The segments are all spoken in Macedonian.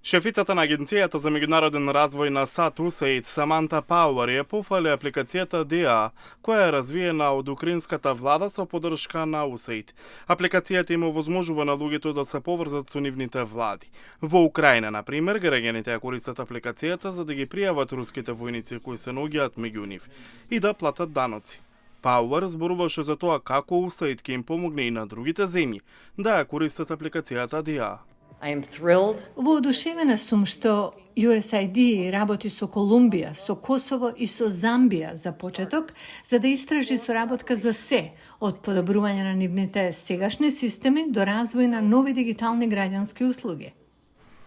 Шефицата на Агенцијата за меѓународен развој на САД USAID Саманта Пауер ја пофали апликацијата DA, која е развиена од украинската влада со поддршка на USAID. Апликацијата им овозможува на луѓето да се поврзат со нивните влади. Во Украина, на пример, граѓаните ја користат апликацијата за да ги пријават руските војници кои се наоѓаат меѓу нив и да платат даноци. Пауер зборуваше за тоа како USAID ќе им помогне и на другите земји да ја користат апликацијата DA. Воодушевена сум што USAID работи со Колумбија, со Косово и со Замбија за почеток, за да истражи соработка за се, од подобрување на нивните сегашни системи до развој на нови дигитални граѓански услуги.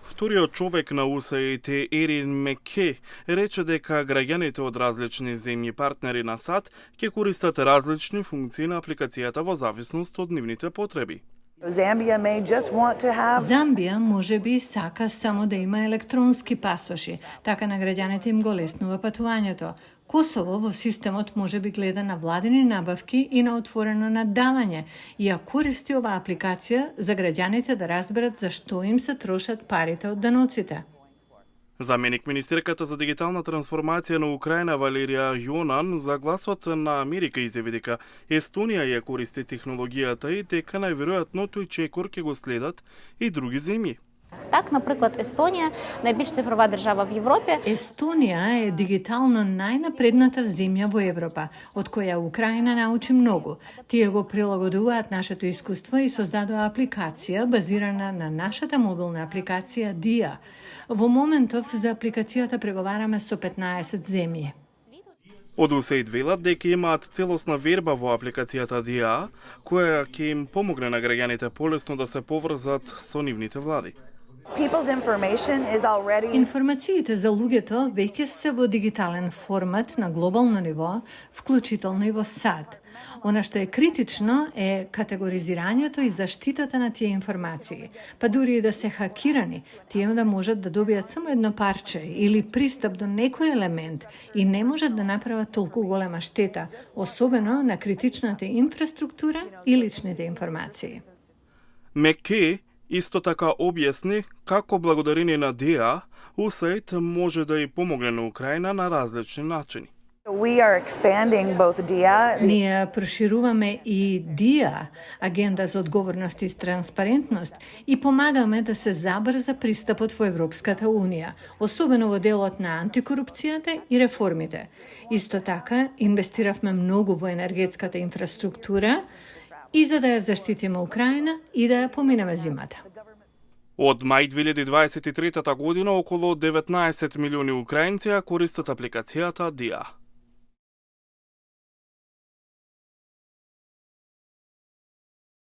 Вториот човек на USAID, Ерин Мекке, рече дека граѓаните од различни земји партнери на САД ќе користат различни функции на апликацијата во зависност од нивните потреби. Замбија може би сака само да има електронски пасоши, така на граѓаните им го леснува патувањето. Косово во системот може би гледа на владини набавки и на отворено наддавање и ја користи оваа апликација за граѓаните да разберат за што им се трошат парите од даноците. Заменик министерката за дигитална трансформација на Украина Валерија Јонан за гласот на Америка изјави дека Естонија ја користи технологијата и дека најверојатно тој чекор ќе го следат и други земји. Так, наприклад, Естонија, најбільш цифрова држава во Европе. Естонија е дигитално најнапредната земја во Европа, од која Украина научи многу. Тие го прилагодуваат нашето искуство и создадоа апликација базирана на нашата мобилна апликација DIA. Во моментов за апликацијата преговараме со 15 земји. Од USAID велат дека имаат целосна верба во апликацијата DIA, која ќе им помогне на граѓаните полесно да се поврзат со нивните влади. Информациите за луѓето веќе се во дигитален формат на глобално ниво, вклучително и во САД. Она што е критично е категоризирањето и заштитата на тие информации. Па дури и да се хакирани, тие да можат да добијат само едно парче или пристап до некој елемент и не можат да направат толку голема штета, особено на критичната инфраструктура и личните информации. Мекке исто така објасни како благодарение на DIA, USAID може да и помогне на Украина на различни начини. Ние прошируваме и DIA, агенда за одговорност и транспарентност, и помагаме да се забрза пристапот во Европската Унија, особено во делот на антикорупцијата и реформите. Исто така, инвестиравме многу во енергетската инфраструктура и за да ја заштитиме Украина и да ја поминеме зимата. Од мај 2023 година околу 19 милиони украинци ја користат апликацијата DIA.